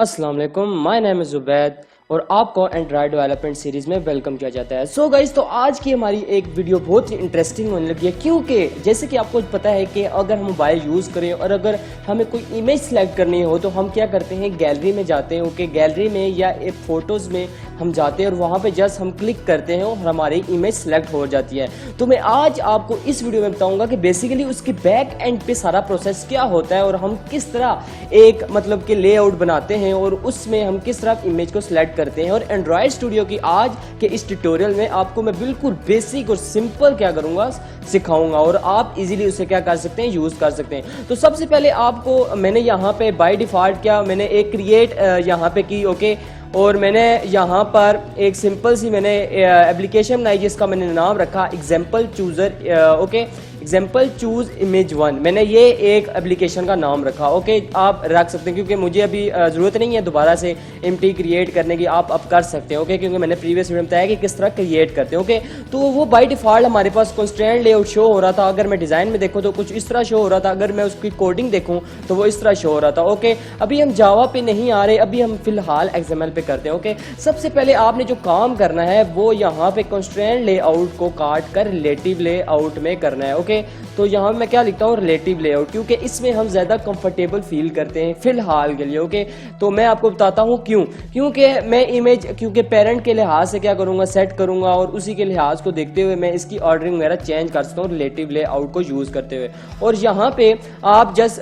अस्सलाम वालेकुम, my name is Zubaid और आपको एंड्रॉयड डेवलपमेंट सीरीज़ में वेलकम किया जाता है। सो गाइस, तो आज की हमारी एक वीडियो बहुत ही इंटरेस्टिंग होने लगी है, क्योंकि जैसे कि आपको पता है कि अगर हम मोबाइल यूज़ करें और अगर हमें कोई इमेज सेलेक्ट करनी हो तो हम क्या करते हैं, गैलरी में जाते हैं। ओके, गैलरी में या एक फ़ोटोज़ में हम जाते हैं और वहाँ पे जस्ट हम क्लिक करते हैं और हमारी इमेज सेलेक्ट हो जाती है। तो मैं आज आपको इस वीडियो में बताऊंगा कि बेसिकली उसके बैक एंड पे सारा प्रोसेस क्या होता है और हम किस तरह एक मतलब कि लेआउट बनाते हैं और उसमें हम किस तरह इमेज को सिलेक्ट करते हैं। और एंड्रॉयड स्टूडियो की आज के इस ट्यूटोरियल में आपको मैं बिल्कुल बेसिक और सिंपल क्या करूंगा, सिखाऊंगा और आप इजीली उसे क्या कर सकते हैं, यूज़ कर सकते हैं। तो सबसे पहले आपको मैंने यहाँ पे बाय डिफ़ॉल्ट क्या मैंने एक क्रिएट यहाँ पे की। ओके, और मैंने यहाँ पर एक सिंपल सी मैंने एप्लीकेशन बनाई जिसका मैंने नाम रखा example chooser. Okay, example choose image 1 मैंने ये एक एप्लीकेशन का नाम रखा। ओके, आप रख सकते हैं क्योंकि मुझे अभी ज़रूरत नहीं है दोबारा से एम्प्टी क्रिएट करने की, आप अब कर सकते हैं। ओके, क्योंकि मैंने प्रीवियस वीडियो में बताया कि किस तरह क्रिएट करते हैं। ओके, तो वो बाय डिफ़ॉल्ट हमारे पास कंस्ट्रेंट लेआउट शो हो रहा था। अगर मैं डिज़ाइन में देखूँ तो कुछ इस तरह शो हो रहा था, अगर मैं उसकी कोडिंग देखूँ तो वो इस तरह शो हो रहा था। ओके, अभी हम जावा पे नहीं आ रहे, अभी हम फिलहाल एक्सएमएल पे करते हैं। ओके, सबसे पहले आपने जो काम करना है वो यहाँ पे कंस्ट्रेंट लेआउट को काट कर रिलेटिव लेआउट में करना है। ओके, तो यहाँ मैं क्या लिखता हूँ, रिलेटिव लेआउट, क्योंकि इसमें हम ज़्यादा कंफर्टेबल फील करते हैं फिलहाल के लिए। ओके, तो मैं आपको बताता हूँ क्यों, क्योंकि मैं इमेज क्योंकि पेरेंट के लिहाज से क्या करूँगा, सेट करूँगा और उसी के लिहाज को देखते हुए मैं इसकी ऑर्डरिंग वगैरह चेंज कर सकता हूँ रिलेटिव लेआउट को यूज़ करते हुए। और यहाँ पे आप जस्ट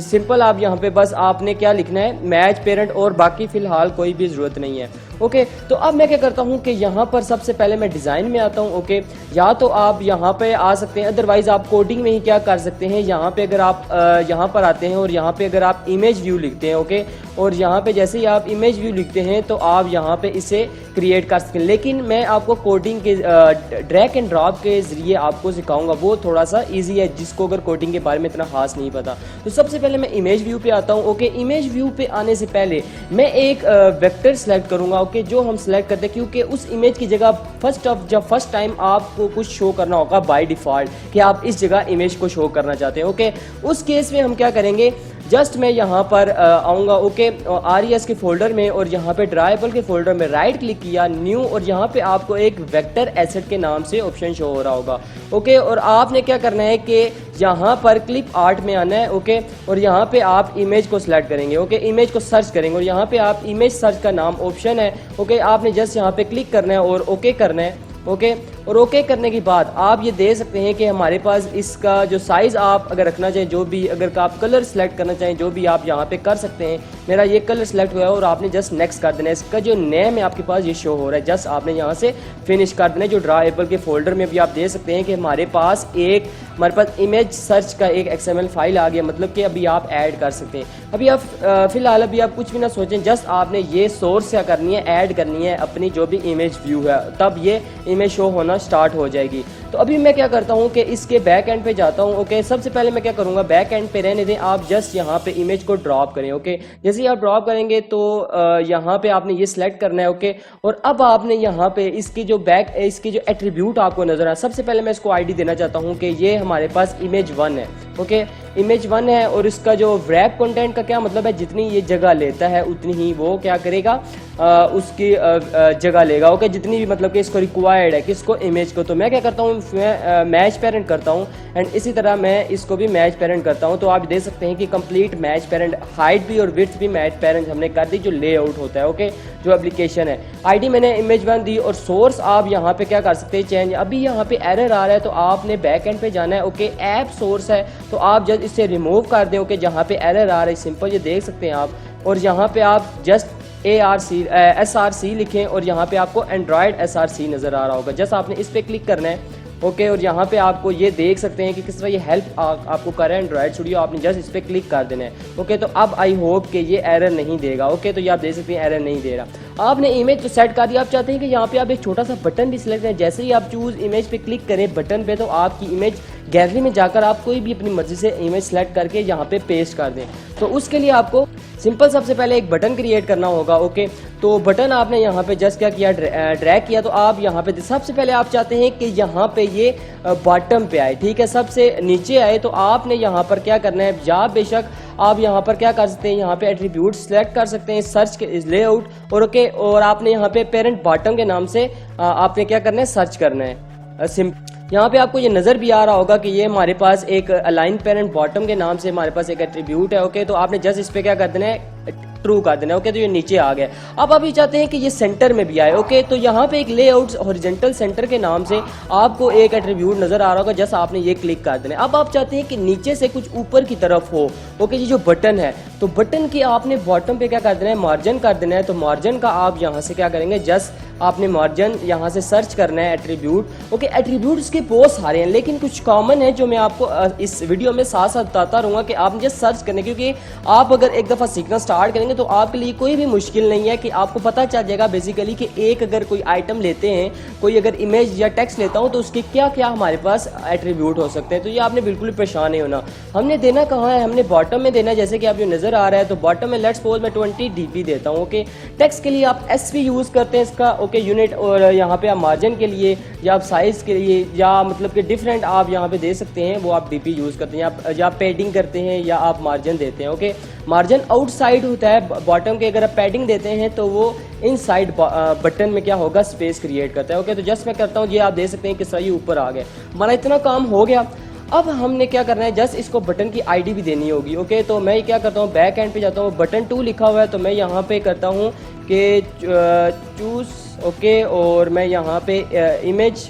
सिंपल आप यहाँ पे बस आपने क्या लिखना है, मैच पेरेंट, और बाकी फिलहाल कोई भी ज़रूरत नहीं है। ओके, तो अब मैं क्या करता हूँ कि यहाँ पर सबसे पहले मैं डिज़ाइन में आता हूँ। ओके, या तो आप यहाँ पे आ सकते हैं, अदरवाइज़ आप कोडिंग में ही क्या कर सकते हैं, यहाँ पे अगर आप यहाँ पर आते हैं और यहाँ पे अगर आप इमेज व्यू लिखते हैं। ओके, और यहाँ पे जैसे ही आप इमेज व्यू लिखते हैं तो आप यहाँ पे इसे क्रिएट कर सकते हैं, लेकिन मैं आपको कोडिंग के ड्रैग एंड ड्रॉप के ज़रिए आपको सिखाऊंगा, वो थोड़ा सा ईजी है जिसको अगर कोडिंग के बारे में इतना खास नहीं पता। तो सबसे पहले मैं इमेज व्यू पे आता हूँ। ओके, इमेज व्यू पे आने से पहले मैं एक वेक्टर सेलेक्ट करूँगा। ओके, जो हम सेलेक्ट करते हैं, क्योंकि उस इमेज की जगह जब फर्स्ट टाइम आपको कुछ शो करना होगा बाय डिफ़ॉल्ट कि आप इस जगह इमेज को शो करना चाहते हैं। ओके, उस केस में हम क्या करेंगे, जस्ट मैं यहाँ पर आऊँगा। ओके, RES के फोल्डर में और यहाँ पे ड्राइबल के फोल्डर में राइट क्लिक किया, न्यू, और यहाँ पे आपको एक वेक्टर एसेट के नाम से ऑप्शन शो हो रहा होगा। ओके, और आपने क्या करना है कि यहाँ पर क्लिप आर्ट में आना है। ओके, और यहाँ पे आप इमेज को सिलेक्ट करेंगे। ओके, इमेज को सर्च करेंगे और यहाँ पे आप इमेज सर्च का नाम ऑप्शन है। ओके, आपने जस्ट यहाँ पे क्लिक करना है और ओके करना है। ओके, और ओके करने के बाद आप ये दे सकते हैं कि हमारे पास इसका जो साइज़ आप अगर रखना चाहें, जो भी अगर आप कलर सेलेक्ट करना चाहें, जो भी आप यहाँ पे कर सकते हैं। मेरा ये कलर सेलेक्ट हुआ है और आपने जस्ट नेक्स्ट कर देना है। इसका जो नेम है आपके पास ये शो हो रहा है, जस्ट आपने यहाँ से फिनिश कर देना है। जो ड्राइबल के फोल्डर में भी आप दे सकते हैं कि हमारे पास इमेज सर्च का एक XML फाइल आ गया, मतलब कि अभी आप ऐड कर सकते हैं। अभी आप फिलहाल अभी आप कुछ भी ना सोचें, जस्ट आपने ये सोर्स क्या करनी है, ऐड करनी है अपनी जो भी इमेज व्यू है, तब ये इमेज शो होना स्टार्ट हो जाएगी। तो अभी मैं क्या करता हूँ कि इसके बैक एंड पे जाता हूँ। ओके, सबसे पहले मैं क्या करूँगा, बैक एंड पे रहने दें, आप जस्ट यहाँ पे इमेज को ड्रॉप करें। ओके, जैसे ही आप ड्रॉप करेंगे तो यहाँ पे आपने ये सिलेक्ट करना है। ओके, और अब आपने यहाँ पे इसकी जो एट्रीब्यूट आपको नजर आए, सबसे पहले मैं इसको ID देना चाहता हूँ कि ये हमारे पास इमेज 1 है। ओके, इमेज 1 है और इसका जो रैप कंटेंट का क्या मतलब है, जितनी ये जगह लेता है उतनी ही वो क्या करेगा, उसकी जगह लेगा। ओके, जितनी भी मतलब कि इसको रिक्वायर्ड है किसको, इमेज को। तो मैं क्या करता हूँ, मैच पेरेंट करता हूँ एंड इसी तरह मैं इसको भी मैच पेरेंट करता हूँ। तो आप देख सकते हैं कि कंप्लीट मैच पेरेंट, हाइट भी और विड्थ भी मैच पेरेंट हमने कर दी, जो लेआउट होता है। ओके, जो एप्लीकेशन है, ID मैंने इमेज 1 दी और सोर्स आप यहाँ पे क्या कर सकते हैं, चेंज। अभी यहाँ पे एरर आ रहा है तो आपने बैक एंड पे जाना है। ओके, ऐप सोर्स है तो आप जस्ट इसे रिमूव कर दें। ओके, जहाँ पे एरर आ रहा है सिंपल ये देख सकते हैं आप, और यहाँ पे आप जस्ट SRC लिखें और यहाँ पे आपको एंड्रॉयड SRC नज़र आ रहा होगा, जस्ट आपने इस पर क्लिक करना है। ओके, और यहाँ पे आपको ये देख सकते हैं कि किस तरह ये हेल्प आपको कर रहा है एंड्रॉयड स्टूडियो, आपने जस्ट इस पर क्लिक कर देना है। ओके, तो अब आई होप कि ये एरर नहीं देगा। ओके, तो ये आप देख सकते हैं एरर नहीं दे रहा। आपने इमेज तो सेट कर दिया, आप चाहते हैं कि यहाँ पे आप एक छोटा सा बटन भी सिलेक्ट करें। जैसे ही आप चूज़ इमेज पे क्लिक करें बटन पे, तो आपकी इमेज गैलरी में जाकर आप कोई भी अपनी मर्जी से इमेज सेलेक्ट करके यहाँ पे पेस्ट कर दें। तो उसके लिए आपको सिंपल सबसे पहले एक बटन क्रिएट करना होगा। ओके, तो बटन आपने यहाँ पे जस्ट क्या किया, ड्रैग किया। तो आप यहाँ पे सबसे पहले आप चाहते हैं कि यहाँ पे ये बॉटम पे आए, ठीक है, सबसे नीचे आए। तो आपने यहाँ पर क्या करना है, या बेशक आप यहाँ पर क्या कर सकते हैं, यहाँ पे एट्रीब्यूट सेलेक्ट कर सकते हैं, सर्च के लेआउट और ओके, और आपने यहाँ पे पेरेंट बॉटम के नाम से आपने क्या करना है, सर्च करना है। यहाँ पे आपको ये नजर भी आ रहा होगा कि ये हमारे पास एक अलाइन पेरेंट बॉटम के नाम से हमारे पास एक एट्रीब्यूट है। ओके, तो आपने जस्ट इस पे क्या कर देना है, ट्रू कर देना। ओके, तो ये नीचे आ गया। अब आप ये चाहते हैं कि ये सेंटर में भी आए। ओके, तो यहाँ पे एक लेआउट हॉरिजॉन्टल सेंटर के नाम से आपको एक एट्रीब्यूट नजर आ रहा होगा, जस्ट आपने ये क्लिक कर देना है। अब आप चाहते हैं कि नीचे से कुछ ऊपर की तरफ हो। ओके, ये जो बटन है, तो बटन की आपने बॉटम पे क्या कर देना है, मार्जिन कर देना है। तो मार्जिन का आप यहाँ से क्या करेंगे, जस्ट आपने मार्जिन यहाँ से सर्च करना है एट्रीब्यूट। ओके, एट्रीब्यूट्स के बहुत सारे हैं, लेकिन कुछ कॉमन है जो मैं आपको इस वीडियो में साथ साथ बताता रहूँगा कि आप जस्ट सर्च करने, क्योंकि आप अगर एक दफ़ा सीखना स्टार्ट करेंगे तो आपके लिए कोई भी मुश्किल नहीं है कि आपको पता चल जाएगा बेसिकली कि एक अगर कोई आइटम लेते हैं, कोई अगर इमेज या टेक्स्ट लेता हूँ तो उसके क्या क्या हमारे पास एट्रीब्यूट हो सकते हैं। तो ये आपने बिल्कुल परेशान नहीं होना। हमने देना कहाँ है, हमने बॉटम में देना है, जैसे कि आप ये नजर आ रहा है। तो बॉटम में लेट्स सपोज मैं 20 dp देता हूँ। ओके, टेक्स्ट के लिए आप SV यूज़ करते हैं इसका। ओके, यूनिट, और यहाँ पे आप मार्जिन के लिए या आप साइज के लिए या मतलब कि डिफरेंट आप यहाँ पे दे सकते हैं, वो आप DP यूज़ करते हैं, या पैडिंग करते हैं या आप मार्जिन देते हैं। ओके, मार्जिन आउटसाइड होता है बॉटम के, अगर आप पैडिंग देते हैं तो वो इनसाइड बटन में क्या होगा, स्पेस क्रिएट करता है। ओके, तो जस्ट मैं करता हूँ, ये आप देख सकते हैं कि सही ऊपर आ गया, हमारा इतना काम हो गया। अब हमने क्या करना है, जस्ट इसको बटन की ID भी देनी होगी। ओके, तो मैं क्या करता हूँ, बैक एंड पे जाता हूँ, बटन 2 लिखा हुआ है, तो मैं यहाँ पे करता हूँ कि चूज। ओके, और मैं यहाँ पे इमेज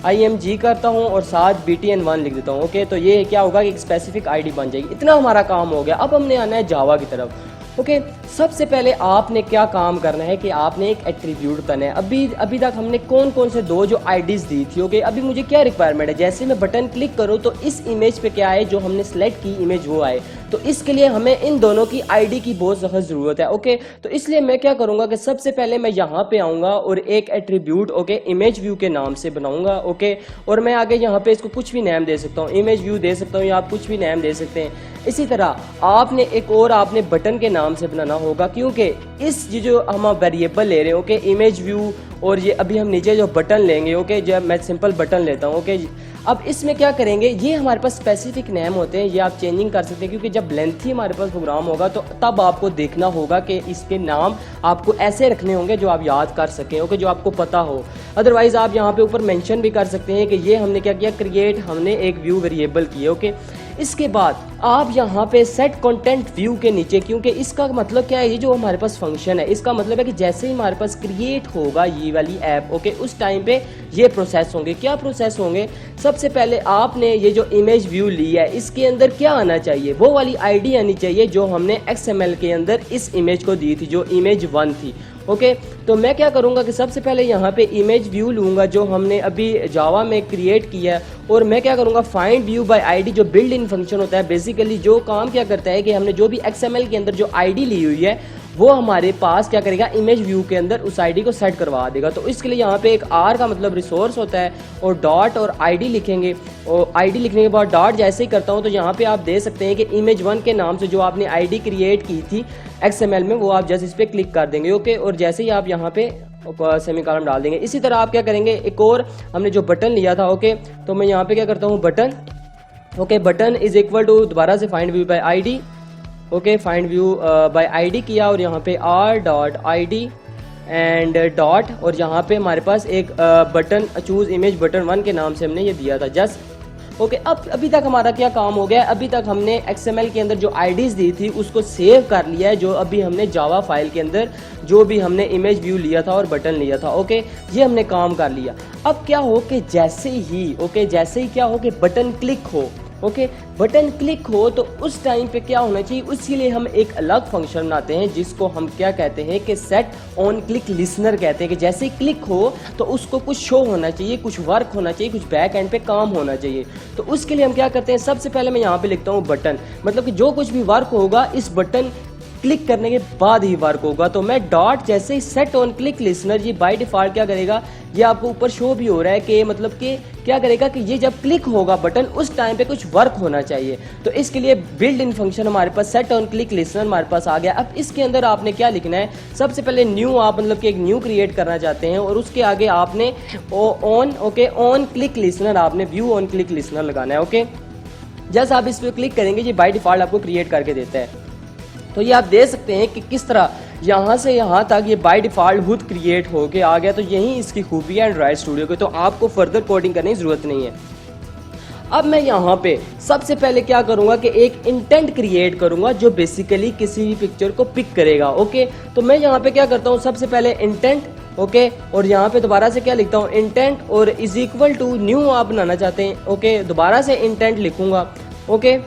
IMG करता हूँ और साथ BTN1 लिख देता हूँ। ओके, तो ये क्या होगा कि एक स्पेसिफिक ID बन जाएगी। इतना हमारा काम हो गया। अब हमने आना है जावा की तरफ। ओके, सबसे पहले आपने क्या काम करना है कि आपने एक एट्रीब्यूट करना है। अभी तक हमने कौन कौन से दो जो IDs दी थी। ओके, अभी मुझे क्या रिक्वायरमेंट है, जैसे मैं बटन क्लिक करूँ तो इस इमेज पे क्या आए, जो हमने सेलेक्ट की इमेज वो आए। तो इसके लिए हमें इन दोनों की ID की बहुत सख्त ज़रूरत है। ओके, तो इसलिए मैं क्या करूँगा कि सबसे पहले मैं यहाँ पे आऊँगा और एक एट्रीब्यूट ओके इमेज व्यू के नाम से बनाऊँगा। ओके, और मैं आगे यहाँ पे इसको कुछ भी नेम दे सकता हूँ, इमेज व्यू दे सकता हूँ या आप कुछ भी नेम दे सकते हैं। इसी तरह आपने एक और आपने बटन के नाम से बनाना होगा, क्योंकि इस जो हम वेरिएबल ले रहे हैं ओके इमेज व्यू, और ये अभी हम नीचे जो बटन लेंगे ओके, जब मैं सिंपल बटन लेता हूँ ओके, अब इसमें क्या करेंगे, ये हमारे पास स्पेसिफिक नेम होते हैं, ये आप चेंजिंग कर सकते हैं, क्योंकि जब लेंथी हमारे पास प्रोग्राम होगा तो तब आपको देखना होगा कि इसके नाम आपको ऐसे रखने होंगे जो आप याद कर सकें। ओके, जो आपको पता हो। अदरवाइज आप यहाँ पे ऊपर मेंशन भी कर सकते हैं कि ये हमने क्या किया, क्रिएट हमने एक व्यू वेरिएबल किए। ओके, इसके बाद आप यहाँ पे सेट कंटेंट व्यू के नीचे, क्योंकि इसका मतलब क्या है, ये जो हमारे पास फंक्शन है इसका मतलब है कि जैसे ही हमारे पास क्रिएट होगा ये वाली ऐप ओके, उस टाइम पे ये प्रोसेस होंगे। क्या प्रोसेस होंगे, सबसे पहले आपने ये जो इमेज व्यू ली है इसके अंदर क्या आना चाहिए, वो वाली ID आनी चाहिए जो हमने XML के अंदर इस इमेज को दी थी, जो इमेज 1 थी। ओके, तो मैं क्या करूँगा कि सबसे पहले यहाँ पे इमेज व्यू लूँगा जो हमने अभी जावा में क्रिएट किया है, और मैं क्या करूँगा फाइंड व्यू बाय ID, जो बिल्ड इन फंक्शन होता है बेसिकली, जो काम क्या करता है कि हमने जो भी XML के अंदर जो ID ली हुई है वो हमारे पास क्या करेगा, इमेज व्यू के अंदर उस ID को सेट करवा देगा। तो इसके लिए यहाँ पे एक R का मतलब रिसोर्स होता है, और डॉट और ID लिखेंगे, और ID लिखने के बाद डॉट जैसे ही करता हूँ तो यहाँ पे आप दे सकते हैं कि इमेज 1 के नाम से जो आपने ID क्रिएट की थी XML में, वो आप जस्ट इस पर क्लिक कर देंगे। ओके, और जैसे ही आप यहाँ पे सेमीकोलन डाल देंगे। इसी तरह आप क्या करेंगे, एक और हमने जो बटन लिया था ओके, तो मैं यहाँ पे क्या करता हूँ, button okay, button is equal to दोबारा से find view by ID। Okay, find view by ID किया, और यहाँ पे R.ID एंड डॉट, और यहाँ पे हमारे पास एक बटन चूज इमेज बटन 1 के नाम से हमने ये दिया था जस्ट। ओके, अब अभी तक हमारा क्या काम हो गया, अभी तक हमने XML के अंदर जो IDs दी थी उसको सेव कर लिया है, जो अभी हमने जावा फाइल के अंदर जो भी हमने इमेज व्यू लिया था और बटन लिया था। ओके, ये हमने काम कर लिया। अब क्या हो कि जैसे ही क्या हो कि बटन क्लिक हो, ओके, बटन क्लिक हो तो उस टाइम पे क्या होना चाहिए, उसके लिए हम एक अलग फंक्शन बनाते हैं जिसको हम क्या कहते हैं कि सेट ऑन क्लिक लिसनर कहते हैं, कि जैसे ही क्लिक हो तो उसको कुछ शो होना चाहिए, कुछ वर्क होना चाहिए, कुछ बैक एंड पे काम होना चाहिए। तो उसके लिए हम क्या करते हैं, सबसे पहले मैं यहाँ पे लिखता हूँ बटन, मतलब कि जो कुछ भी वर्क होगा इस बटन क्लिक करने के बाद ही वर्क होगा। तो मैं डॉट जैसे ही सेट ऑन क्लिक लिसनर, ये बाय डिफॉल्ट क्या करेगा, ये आपको ऊपर शो भी हो रहा है कि मतलब कि क्या करेगा कि ये जब क्लिक होगा बटन उस टाइम पे कुछ वर्क होना चाहिए। तो इसके लिए बिल्ड इन फंक्शन हमारे पास सेट ऑन क्लिक लिसनर हमारे पास आ गया। अब इसके अंदर आपने क्या लिखना है, सबसे पहले न्यू, आप मतलब कि एक न्यू क्रिएट करना चाहते हैं, और उसके आगे आपने ऑन क्लिक लिसनर, आपने व्यू ऑन क्लिक लिसनर लगाना है। ओके, जस्ट आप इस पर क्लिक करेंगे, ये बाय डिफॉल्ट आपको क्रिएट करके देता है। तो ये आप देख सकते हैं कि किस तरह यहाँ से यहाँ तक ये बाय डिफॉल्ट खुद क्रिएट होके आ गया। तो यही इसकी खूबी है एंड्रॉइड स्टूडियो की, तो आपको फर्दर कोडिंग करने की ज़रूरत नहीं है। अब मैं यहाँ पे सबसे पहले क्या करूँगा कि एक इंटेंट क्रिएट करूँगा जो बेसिकली किसी भी पिक्चर को पिक करेगा। ओके, तो मैं यहाँ पे क्या करता हूँ, सबसे पहले इंटेंट, ओके, और यहाँ पे दोबारा से क्या लिखता हूँ, इंटेंट और इज इक्वल टू न्यू आप बनाना चाहते हैं। ओके, दोबारा से इंटेंट लिखूंगा। ओके,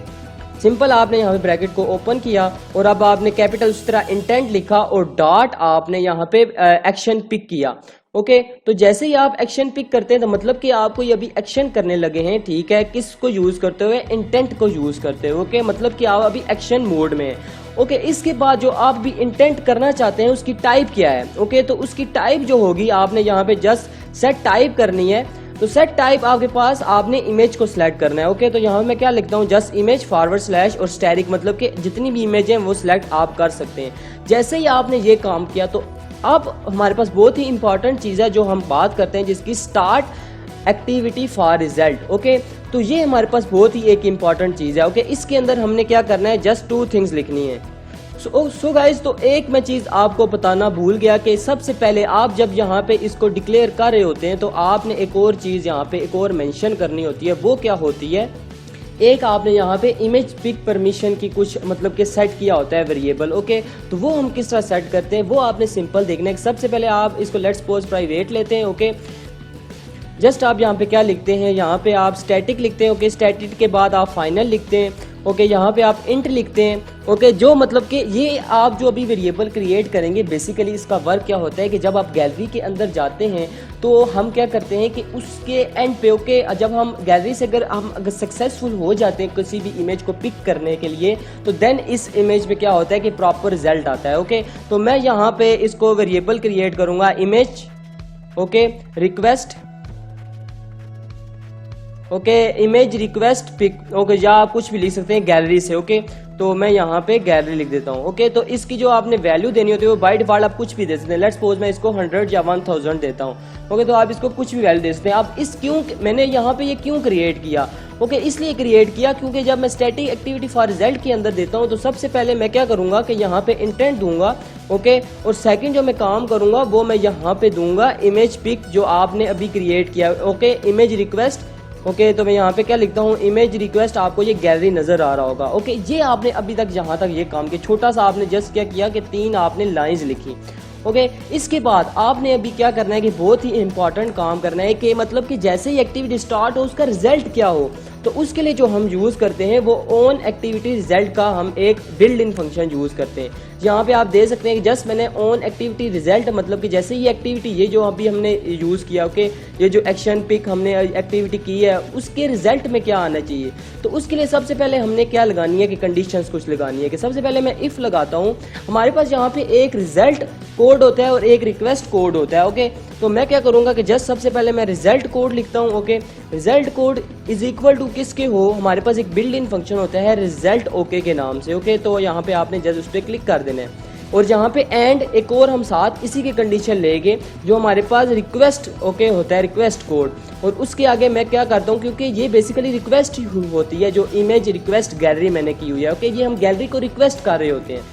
सिंपल आपने यहाँ पे ब्रैकेट को ओपन किया और अब आपने कैपिटल उस तरह इंटेंट लिखा और डॉट आपने यहाँ पे एक्शन पिक किया। ओके, तो जैसे ही आप एक्शन पिक करते हैं तो मतलब कि आपको ये अभी एक्शन करने लगे हैं, ठीक है, किसको यूज करते हुए, इंटेंट को यूज करते हुए। ओके, मतलब कि आप अभी एक्शन मोड में है। ओके, इसके बाद जो आप भी इंटेंट करना चाहते हैं उसकी टाइप क्या है। ओके, तो उसकी टाइप जो होगी आपने यहाँ पे जस्ट सेट टाइप करनी है। तो सेट टाइप आपके पास आपने इमेज को सिलेक्ट करना है। ओके, तो यहाँ मैं क्या लिखता हूँ, जस्ट इमेज फॉरवर्ड स्लैश और स्टैटिक, मतलब कि जितनी भी इमेज है वो सिलेक्ट आप कर सकते हैं। जैसे ही आपने ये काम किया तो अब हमारे पास बहुत ही इंपॉर्टेंट चीज़ है जो हम बात करते हैं, जिसकी start activity for result. Okay, तो ये हमारे पास बहुत ही एक इंपॉर्टेंट चीज़ है। ओके, इसके अंदर हमने क्या करना है, जस्ट 2 थिंग्स लिखनी है। सो गाइज, तो एक मैं चीज़ आपको बताना भूल गया कि सबसे पहले आप जब यहाँ पे इसको डिक्लेयर कर रहे होते हैं तो आपने एक और चीज़ यहाँ पे एक और मेंशन करनी होती है। वो क्या होती है, एक आपने यहाँ पे इमेज पिक परमिशन की कुछ मतलब कि सेट किया होता है वेरिएबल। ओके, तो वो हम किस तरह सेट करते हैं वो आपने सिंपल देखना है। सबसे पहले आप इसको लेट्स सपोज प्राइवेट लेते हैं। ओके, जस्ट आप यहाँ पे क्या लिखते हैं, यहाँ पे आप स्टैटिक लिखते हैं। ओके, स्टैटिक के बाद आप फाइनल लिखते हैं। ओके, यहाँ पे आप इंट लिखते हैं। ओके, जो मतलब कि ये आप जो अभी वेरिएबल क्रिएट करेंगे, बेसिकली इसका वर्क क्या होता है कि जब आप गैलरी के अंदर जाते हैं तो हम क्या करते हैं कि उसके एंड पे, ओके, जब हम गैलरी से अगर सक्सेसफुल हो जाते हैं किसी भी इमेज को पिक करने के लिए, तो देन इस इमेज पे क्या होता है कि प्रॉपर रिजल्ट आता है। ओके, तो मैं यहाँ पे इसको वेरिएबल क्रिएट करूँगा image, okay, request, okay, image request pick, okay, या आप कुछ भी लिख सकते हैं गैलरी से। ओके, तो मैं यहाँ पे गैलरी लिख देता हूँ। ओके, तो इसकी जो आपने वैल्यू देनी होती है वो बाय डिफॉल्ट आप कुछ भी दे सकते हैं। लेट्स सपोज मैं इसको 100 या 1000 देता हूँ। ओके, तो आप इसको कुछ भी वैल्यू दे सकते हैं। आप इस क्यों मैंने यहाँ पे ये क्यों क्रिएट किया, ओके, इसलिए क्रिएट किया क्योंकि जब मैं स्टैटिक एक्टिविटी फॉर रिजल्ट के अंदर देता हूँ तो सबसे पहले मैं क्या करूँगा कि यहाँ पे इंटेंट दूंगा। ओके, और सेकंड जो मैं काम करूँगा वो मैं यहाँ पे दूंगा इमेज पिक जो आपने अभी क्रिएट किया। Okay, image request. ओके, तो मैं यहाँ पे क्या लिखता हूँ, इमेज रिक्वेस्ट, आपको ये गैलरी नजर आ रहा होगा। ओके, ये आपने अभी तक जहाँ तक ये काम किया, छोटा सा आपने जस्ट क्या किया कि 3 आपने लाइंस लिखी। ओके, इसके बाद आपने अभी क्या करना है कि बहुत ही इंपॉर्टेंट काम करना है कि मतलब कि जैसे ही एक्टिविटी स्टार्ट हो उसका रिजल्ट क्या हो। तो उसके लिए जो हम यूज़ करते हैं वो ऑन एक्टिविटी रिजल्ट का हम एक बिल्ड इन फंक्शन यूज़ करते हैं। यहाँ पे आप देख सकते हैं कि जस्ट मैंने ऑन एक्टिविटी रिजल्ट मतलब कि जैसे ये एक्टिविटी ये जो अभी हमने यूज़ किया, ओके, ये जो एक्शन पिक हमने एक्टिविटी की है उसके रिजल्ट में क्या आना चाहिए। तो उसके लिए सबसे पहले हमने क्या लगानी है कि कंडीशंस कुछ लगानी है। कि सबसे पहले मैं इफ़ लगाता हूँ, हमारे पास यहाँ पे एक रिजल्ट कोड होता है और एक रिक्वेस्ट कोड होता है। ओके, तो मैं क्या करूँगा कि जस्ट सबसे पहले मैं रिजल्ट कोड लिखता हूँ। Okay, result code is equal to किसके हो, हमारे पास एक बिल्ड इन फंक्शन होता है रिजल्ट ओके के नाम से। ओके, तो यहाँ पे आपने जस्ट उस पर क्लिक कर देना है और यहाँ पे एंड एक और हम साथ इसी के कंडीशन लेंगे जो हमारे पास रिक्वेस्ट ओके होता है, रिक्वेस्ट कोड। और उसके आगे मैं क्या करता हूँ, क्योंकि ये बेसिकली रिक्वेस्ट होती है जो इमेज रिक्वेस्ट गैलरी मैंने की हुई है। ओके, ये हम गैलरी को रिक्वेस्ट कर रहे होते हैं।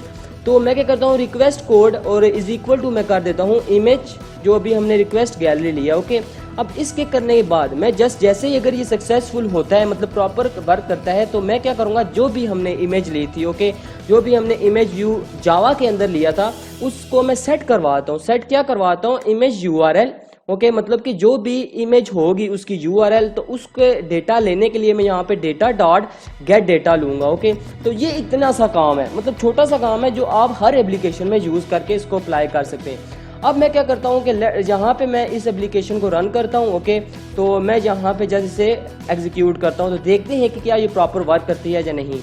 तो मैं क्या करता हूँ, रिक्वेस्ट कोड और इज इक्वल टू मैं कर देता हूँ इमेज जो अभी हमने रिक्वेस्ट गैलरी लिया। ओके, अब इसके करने के बाद मैं जस्ट जैसे ही अगर ये सक्सेसफुल होता है मतलब प्रॉपर वर्क करता है तो मैं क्या करूँगा, जो भी हमने इमेज ली थी, ओके, जो भी हमने इमेज व्यू जावा के अंदर लिया था उसको मैं सेट करवाता हूँ। सेट क्या करवाता हूँ, इमेज यूआरएल। ओके, मतलब कि जो भी इमेज होगी उसकी यूआरएल, तो उसके डेटा लेने के लिए मैं यहाँ पे डेटा डॉट गेट डेटा लूँगा। ओके, तो ये इतना सा काम है, मतलब छोटा सा काम है जो आप हर एप्लीकेशन में यूज़ करके इसको अप्लाई कर सकते हैं। अब मैं क्या करता हूँ कि यहाँ पे मैं इस एप्लीकेशन को रन करता हूँ। ओके, तो मैं यहाँ पे जैसे इसे एग्जीक्यूट करता हूँ तो देखते हैं कि क्या ये प्रॉपर वर्क करती है या नहीं।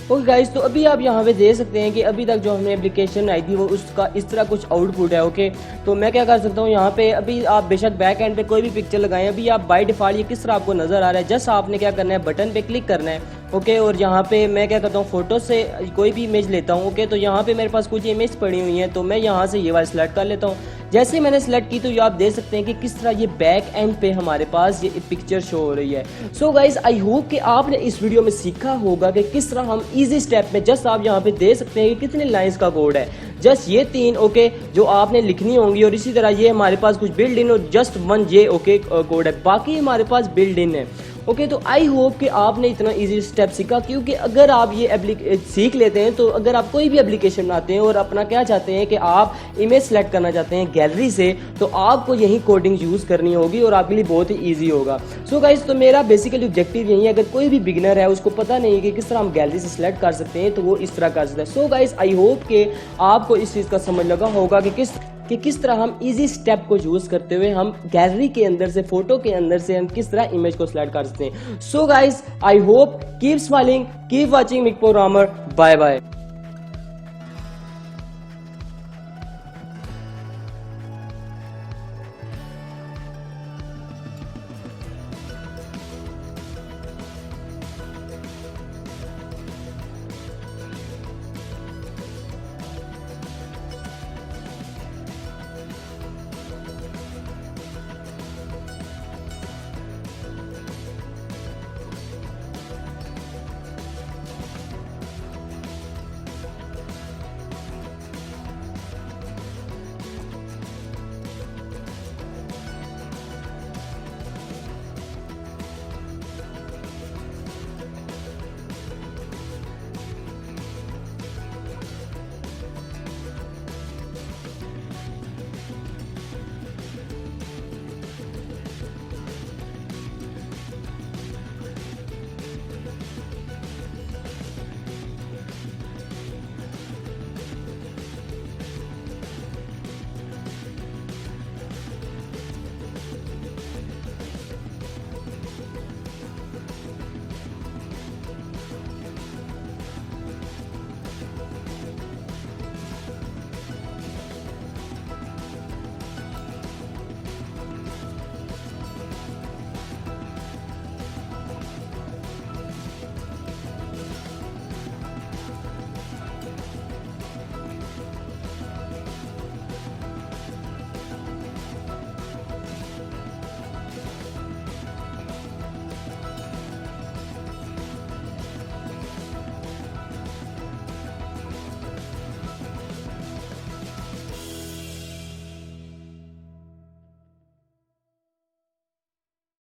ओके गाइस, तो अभी आप यहाँ पे देख सकते हैं कि अभी तक जो हमें एप्लीकेशन आई थी वो उसका इस तरह कुछ आउटपुट है। ओके, तो मैं क्या कर सकता हूँ, यहाँ पे अभी आप बेशक बैक एंड पे कोई भी पिक्चर लगाएं, अभी आप बाय डिफॉल्ट ये किस तरह आपको नजर आ रहा है, जस्ट आपने क्या करना है, बटन पे क्लिक करना है। ओके। और यहाँ पे मैं क्या करता हूँ, फोटो से कोई भी इमेज लेता हूँ। ओके, तो यहाँ पे मेरे पास कुछ इमेज पड़ी हुई हैं, तो मैं यहाँ से ये वाला सेलेक्ट कर लेता हूँ। जैसे मैंने सेलेक्ट की तो ये आप देख सकते हैं कि किस तरह ये बैक एंड पे हमारे पास ये पिक्चर शो हो रही है। सो गाइज आई होप कि आपने इस वीडियो में सीखा होगा कि किस तरह हम इजी स्टेप में, जस्ट आप यहाँ पे देख सकते हैं कि कितने लाइंस का कोड है, जस्ट ये 3 ओके जो आपने लिखनी होंगी। और इसी तरह ये हमारे पास कुछ बिल्ड इन और जस्ट 1 ये ओके कोड है, बाकी हमारे पास बिल्ड इन है। ओके, तो आई होप कि आपने इतना इजी स्टेप सीखा, क्योंकि अगर आप ये सीख लेते हैं तो अगर आप कोई भी एप्लीकेशन बनाते हैं और अपना क्या चाहते हैं कि आप इमेज सेलेक्ट करना चाहते हैं गैलरी से, तो आपको यही कोडिंग यूज़ करनी होगी और आपके लिए बहुत ही ईजी होगा। सो गाइस, तो मेरा बेसिकली ऑब्जेक्टिव यही है, अगर कोई भी बिगिनर है उसको पता नहीं है कि किस तरह हम गैलरी से सिलेक्ट कर सकते हैं, तो वो इस तरह कर सकते हैं। सो गाइस, आई होप कि आपको इस चीज़ का समझ लगा होगा कि किस तरह हम इजी स्टेप को यूज करते हुए हम गैलरी के अंदर से, फोटो के अंदर से हम किस तरह इमेज को सिलेक्ट कर सकते हैं। So guys, I hope keep smiling, keep watching Mic Programmer, bye bye.